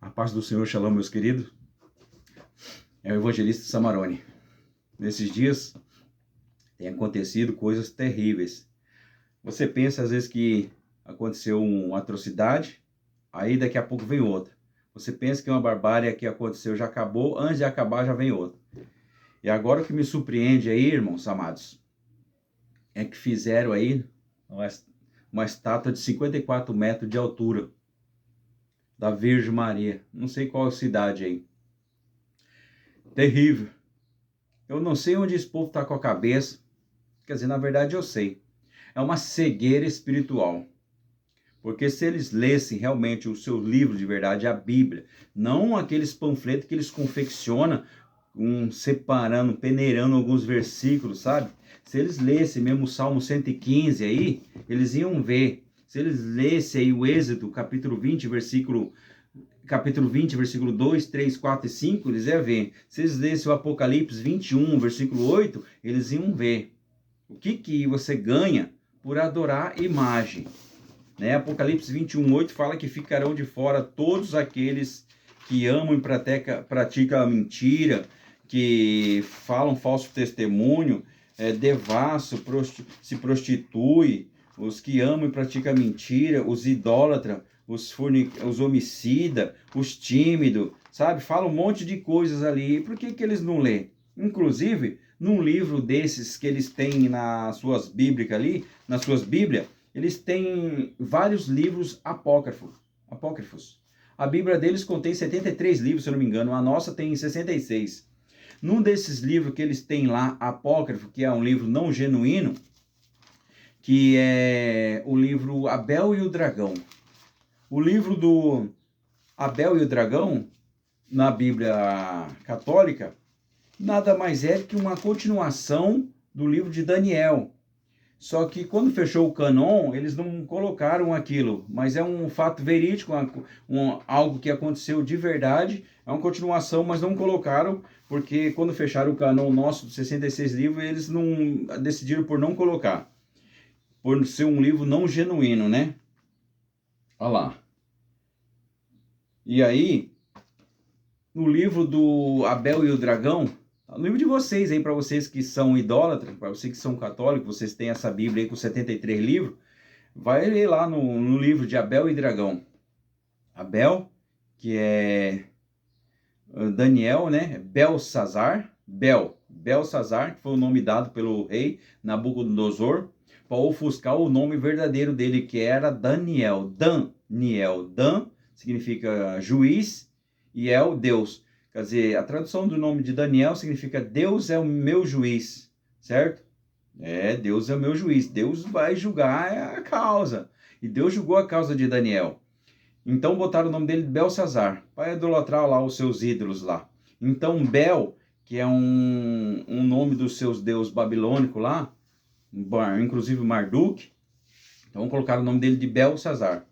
A paz do Senhor, Shalom, meus queridos. É o evangelista Samarone. Nesses dias tem acontecido coisas terríveis. Você pensa às vezes que aconteceu uma atrocidade, aí daqui a pouco vem outra. Você pensa que uma barbárie que aconteceu já acabou, antes de acabar já vem outra. E agora o que me surpreende aí, irmãos amados, é que fizeram aí uma estátua de 54 metros de altura da Virgem Maria. Não sei qual cidade aí. Terrível. Eu não sei onde esse povo está com a cabeça. Quer dizer, na verdade eu sei. É uma cegueira espiritual. Porque se eles lessem realmente o seu livro de verdade, a Bíblia, não aqueles panfletos que eles confeccionam, separando, peneirando alguns versículos, sabe? Se eles lessem mesmo o Salmo 115 aí, eles iam ver. Se eles lessem aí o Êxodo, capítulo 20, versículo 2, 3, 4 e 5, eles iam ver. Se eles lessem o Apocalipse 21, versículo 8, eles iam ver. O que você ganha por adorar imagem? Né? Apocalipse 21, 8 fala que ficarão de fora todos aqueles que amam e praticam a mentira, que falam falso testemunho, devasso, se prostitui, os que amam e praticam a mentira, os idólatras, os homicidas, os tímidos, sabe? Fala um monte de coisas ali. Por que eles não lêem? Inclusive, num livro desses que eles têm nas suas bíblias ali, nas suas bíblias, eles têm vários livros apócrifos. A Bíblia deles contém 73 livros, se eu não me engano. A nossa tem 66. Num desses livros que eles têm lá, apócrifo, que é um livro não genuíno, que é o livro Abel e o Dragão. O livro do Abel e o Dragão, na Bíblia católica, nada mais é que uma continuação do livro de Daniel. Só que quando fechou o cânon, eles não colocaram aquilo, mas é um fato verídico, algo que aconteceu de verdade, é uma continuação, mas não colocaram, porque quando fecharam o cânon nosso de 66 livros, eles não decidiram por não colocar, por ser um livro não genuíno, né? Olha lá. E aí, no livro do Abel e o Dragão, no livro de vocês aí, para vocês que são idólatras, para vocês que são católicos, vocês têm essa Bíblia aí com 73 livros, vai ler lá no livro de Abel e Dragão. Abel, que é Daniel, né? Belsazar, que foi o nome dado pelo rei Nabucodonosor, para ofuscar o nome verdadeiro dele, que era Daniel. Dan significa juiz e El, Deus. Quer dizer, a tradução do nome de Daniel significa Deus é o meu juiz, certo? Deus é o meu juiz. Deus vai julgar a causa. E Deus julgou a causa de Daniel. Então botaram o nome dele de Belsazar, para idolatrar lá os seus ídolos lá. Então Bel, que é um nome dos seus deuses babilônicos lá, inclusive Marduk, então colocaram o nome dele de Belsazar.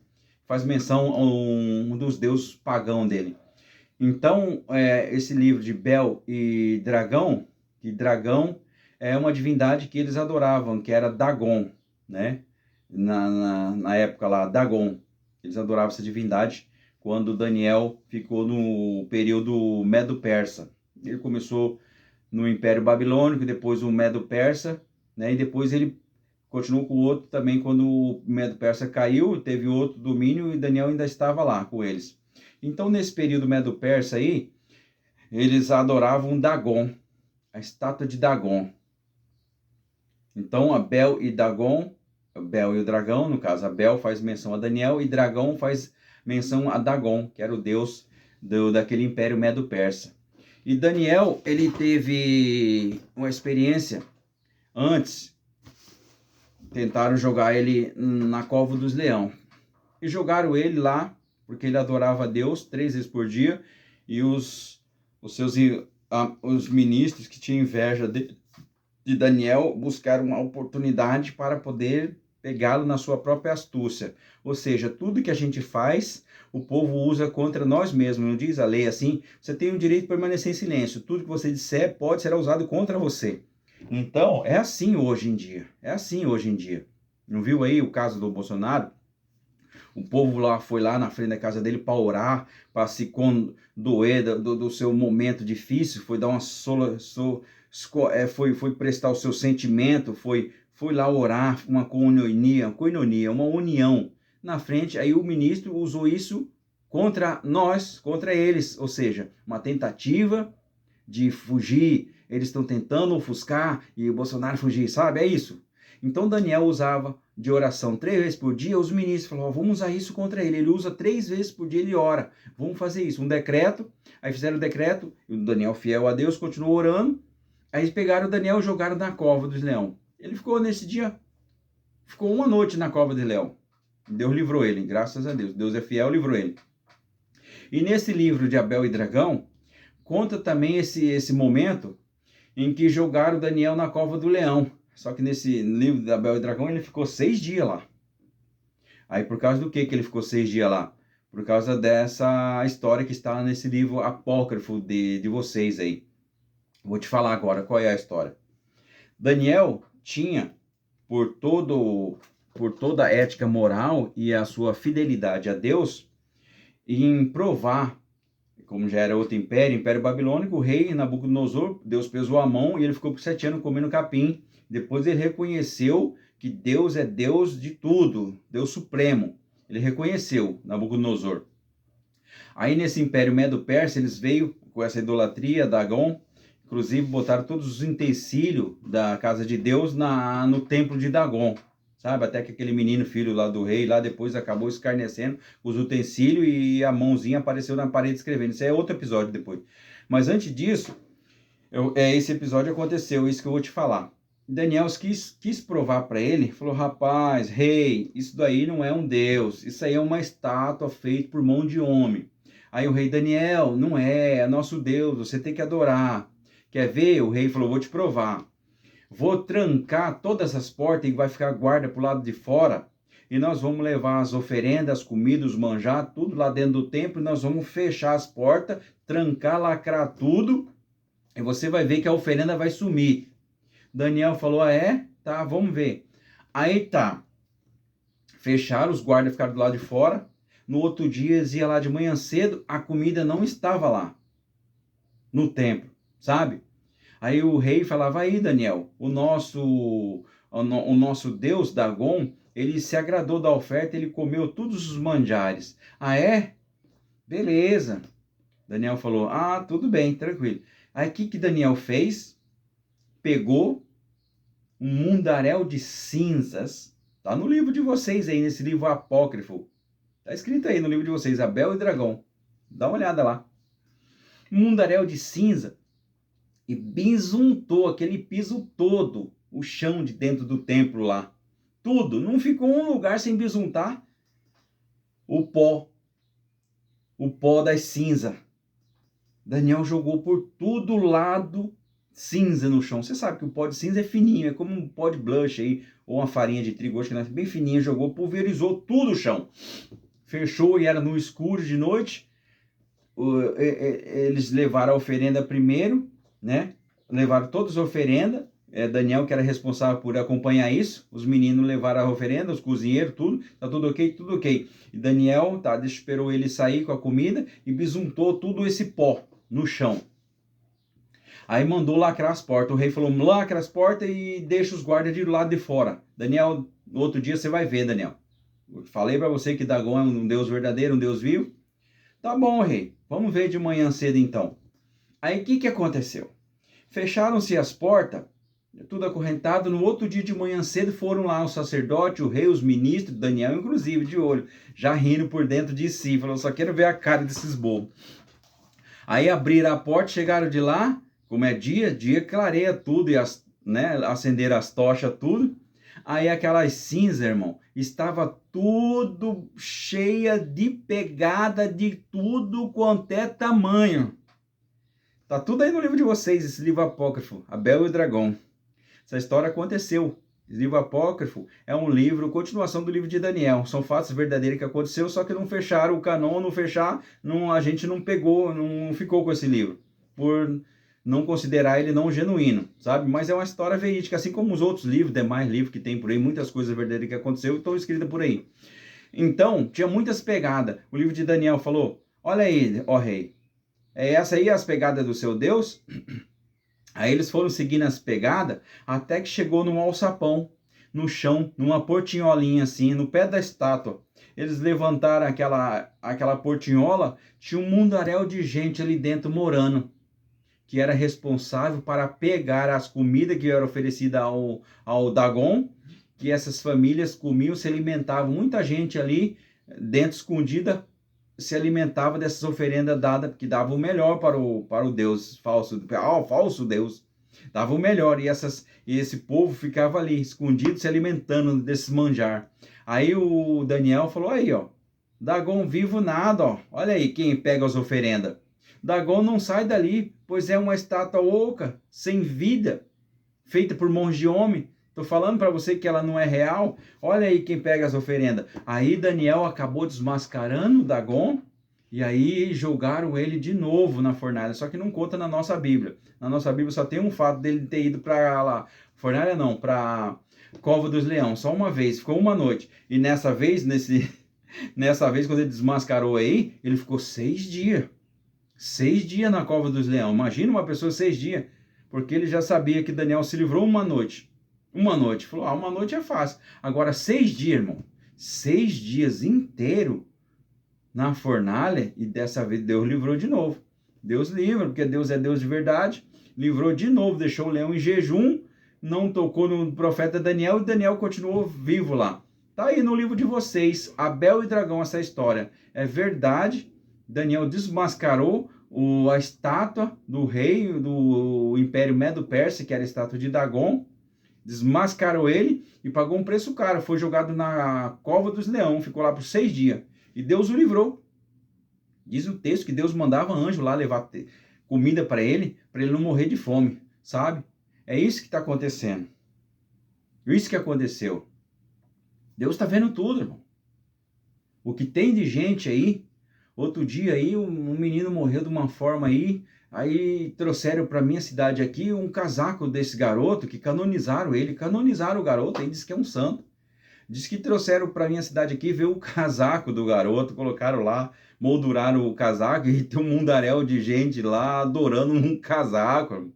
Faz menção a um dos deuses pagãos dele. Então, esse livro de Bel e Dragão, que Dragão é uma divindade que eles adoravam, que era Dagon, né? Na época lá, Dagon. Eles adoravam essa divindade quando Daniel ficou no período Medo-Persa. Ele começou no Império Babilônico, depois o Medo-Persa, né? E depois ele continuou com o outro também quando o Medo-Persa caiu, teve outro domínio e Daniel ainda estava lá com eles. Então, nesse período Medo-Persa aí, eles adoravam Dagon, a estátua de Dagon. Então, Abel e o Dragão, no caso, Abel faz menção a Daniel e Dragão faz menção a Dagon, que era o deus daquele império Medo-Persa. E Daniel, ele teve uma experiência antes, tentaram jogar ele na cova dos leões. E jogaram ele lá, porque ele adorava a Deus 3 vezes por dia, e os ministros que tinham inveja de Daniel buscaram uma oportunidade para poder pegá-lo na sua própria astúcia. Ou seja, tudo que a gente faz, o povo usa contra nós mesmos. Não diz a lei assim? Você tem o direito de permanecer em silêncio. Tudo que você disser pode ser usado contra você. Então, é assim hoje em dia. Não viu aí o caso do Bolsonaro? O povo lá foi lá na frente da casa dele para orar, para se condoer do seu momento difícil, foi dar uma foi prestar o seu sentimento, foi lá orar, uma coinonia, uma união na frente. Aí o ministro usou isso contra nós, contra eles, ou seja, uma tentativa de fugir. Eles estão tentando ofuscar e o Bolsonaro fugir, sabe? É isso. Então Daniel usava de oração 3 vezes por dia. Os ministros falaram, vamos usar isso contra ele. Ele usa 3 vezes por dia, ele ora. Vamos fazer isso. Um decreto. Aí fizeram o decreto. E o Daniel, fiel a Deus, continuou orando. Aí eles pegaram o Daniel e jogaram na cova dos leões. Ele ficou nesse dia, ficou uma noite na cova de leão. Deus livrou ele, graças a Deus. Deus é fiel, livrou ele. E nesse livro de Abel e Dragão, conta também esse momento em que jogaram Daniel na cova do leão. Só que nesse livro de Abel e Dragão, ele ficou 6 dias lá. Aí por causa do que ele ficou 6 dias lá? Por causa dessa história que está nesse livro apócrifo de vocês aí. Vou te falar agora qual é a história. Daniel tinha, por toda a ética moral e a sua fidelidade a Deus, em provar, como já era outro Império Babilônico, o rei Nabucodonosor, Deus pesou a mão e ele ficou por 7 anos comendo capim. Depois ele reconheceu que Deus é Deus de tudo, Deus supremo. Ele reconheceu, Nabucodonosor. Aí nesse Império Medo-Persa, eles veio com essa idolatria, Dagon, inclusive botaram todos os utensílios da casa de Deus no templo de Dagon, sabe? Até que aquele menino, filho lá do rei, lá depois acabou escarnecendo os utensílios e a mãozinha apareceu na parede escrevendo. Isso é outro episódio depois. Mas antes disso, esse episódio aconteceu, isso que eu vou te falar. Daniel quis provar para ele, falou, rapaz, rei, isso daí não é um deus, isso aí é uma estátua feita por mão de homem. Aí o rei Daniel, não é nosso Deus, você tem que adorar. Quer ver? O rei falou, vou te provar. Vou trancar todas as portas e vai ficar guarda para o lado de fora. E nós vamos levar as oferendas, as comidas, os manjar, tudo lá dentro do templo. E nós vamos fechar as portas, trancar, lacrar tudo. E você vai ver que a oferenda vai sumir. Daniel falou, é? Tá, vamos ver. Aí tá. Fecharam, os guardas ficaram do lado de fora. No outro dia, eles iam lá de manhã cedo, a comida não estava lá. No templo, sabe? Aí o rei falava, aí Daniel, o nosso Deus, Dagon, ele se agradou da oferta, ele comeu todos os manjares. Ah, é? Beleza. Daniel falou, tudo bem, tranquilo. Aí o que Daniel fez? Pegou um mundaréu de cinzas, tá no livro de vocês aí, nesse livro apócrifo. Tá escrito aí no livro de vocês, Abel e Dragão. Dá uma olhada lá. Um mundaréu de cinza e bisuntou aquele piso todo, o chão de dentro do templo lá. Tudo, não ficou um lugar sem bisuntar o pó das cinzas. Daniel jogou por todo lado cinza no chão. Você sabe que o pó de cinza é fininho, é como um pó de blush aí, ou uma farinha de trigo, acho que é bem fininha, jogou, pulverizou tudo o chão. Fechou e era no escuro de noite. Eles levaram a oferenda primeiro, né? Levaram todas as oferendas. Daniel, que era responsável por acompanhar isso. Os meninos levaram a oferenda, os cozinheiros, tudo. Tá tudo ok, tudo ok. E Daniel, esperou ele sair com a comida e bisuntou tudo esse pó no chão. Aí mandou lacrar as portas. O rei falou, lacra as portas e deixa os guardas do lado de fora. Daniel, no outro dia você vai ver, Daniel. Eu falei para você que Dagon é um Deus verdadeiro, um Deus vivo. Tá bom, rei. Vamos ver de manhã cedo então. Aí o que aconteceu? Fecharam-se as portas, tudo acorrentado. No outro dia de manhã cedo foram lá o sacerdote, o rei, os ministros, Daniel inclusive de olho, já rindo por dentro de si. Falou, só quero ver a cara desses bobos. Aí abriram a porta, chegaram de lá, como é dia clareia tudo e acenderam as tochas, tudo. Aí aquelas cinzas, irmão, estava tudo cheia de pegada de tudo quanto é tamanho. Tá tudo aí no livro de vocês, esse livro apócrifo, Abel e o Dragão. Essa história aconteceu. Esse livro apócrifo é um livro, continuação do livro de Daniel. São fatos verdadeiros que aconteceu, só que não fecharam o canon, a gente não pegou, não ficou com esse livro. Por não considerar ele não genuíno, sabe? Mas é uma história verídica, assim como os outros livros, demais livros que tem por aí, muitas coisas verdadeiras que aconteceu estão escritas por aí. Então, tinha muitas pegadas. O livro de Daniel falou, olha aí, ó rei, é essa aí as pegadas do seu Deus? Aí eles foram seguindo as pegadas até que chegou num alçapão, no chão, numa portinholinha assim, no pé da estátua. Eles levantaram aquela portinhola, tinha um mundaréu de gente ali dentro morando, que era responsável para pegar as comidas que eram oferecidas ao Dagon, que essas famílias comiam, se alimentavam. Muita gente ali, dentro escondida, se alimentava dessas oferendas dadas, que dava o melhor para o Deus falso, o falso Deus. Dava o melhor, e esse povo ficava ali, escondido, se alimentando desses manjar. Aí o Daniel falou, aí ó, Dagon vivo nada, ó, olha aí quem pega as oferendas. Dagon não sai dali, pois é uma estátua oca, sem vida, feita por mãos de homem. Estou falando para você que ela não é real. Olha aí quem pega as oferendas. Aí Daniel acabou desmascarando Dagon, e aí jogaram ele de novo na fornalha. Só que não conta na nossa Bíblia. Na nossa Bíblia só tem um fato dele ter ido para lá. Fornalha não, para Cova dos Leões. Só uma vez, ficou uma noite. E nessa vez, quando ele desmascarou aí, ele ficou 6 dias. 6 dias na Cova dos Leões. Imagina uma pessoa 6 dias. Porque ele já sabia que Daniel se livrou uma noite. Uma noite. Falou, uma noite é fácil. Agora 6 dias, irmão. 6 dias inteiro na fornalha, e dessa vez Deus livrou de novo. Deus livra, porque Deus é Deus de verdade. Livrou de novo, deixou o leão em jejum, não tocou no profeta Daniel, e Daniel continuou vivo lá. Tá aí no livro de vocês, Abel e Dragão, essa história. É verdade, Daniel desmascarou a estátua do rei do Império Medo-Persa, que era a estátua de Dagon, desmascarou ele e pagou um preço caro. Foi jogado na Cova dos Leões, ficou lá por 6 dias. E Deus o livrou. Diz o texto que Deus mandava anjo lá levar comida para ele não morrer de fome, sabe? É isso que está acontecendo. Isso que aconteceu. Deus está vendo tudo, irmão. O que tem de gente aí, outro dia aí, um menino morreu de uma forma aí trouxeram para minha cidade aqui um casaco desse garoto, que canonizaram o garoto, aí diz que é um santo. Diz que trouxeram para minha cidade aqui, veio o casaco do garoto, colocaram lá, molduraram o casaco e tem um mundaréu de gente lá adorando um casaco.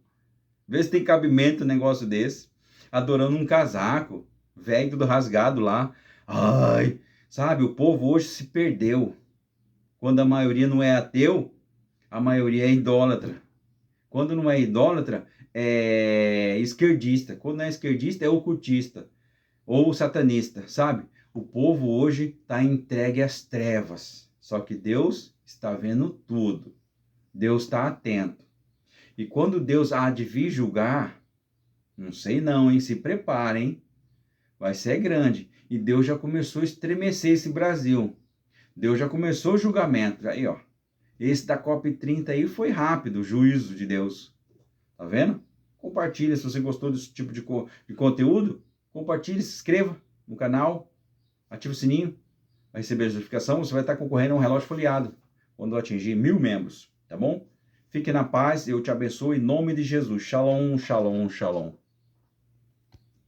Vê se tem cabimento um negócio desse. Adorando um casaco, velho, tudo rasgado lá. Ai, sabe, o povo hoje se perdeu. Quando a maioria não é ateu, a maioria é idólatra. Quando não é idólatra, é esquerdista. Quando não é esquerdista, é ocultista. Ou satanista, sabe? O povo hoje está entregue às trevas. Só que Deus está vendo tudo. Deus está atento. E quando Deus há de vir julgar, não sei não, hein? Se preparem, vai ser grande. E Deus já começou a estremecer esse Brasil. Deus já começou o julgamento. Aí, ó. Esse da COP30 aí foi rápido, o juízo de Deus. Tá vendo? Compartilha se você gostou desse tipo de conteúdo. Compartilhe, se inscreva no canal, ative o sininho, vai receber a notificação, você vai estar concorrendo a um relógio folheado, quando eu atingir 1000 membros, tá bom? Fique na paz, eu te abençoo em nome de Jesus. Shalom, shalom, shalom.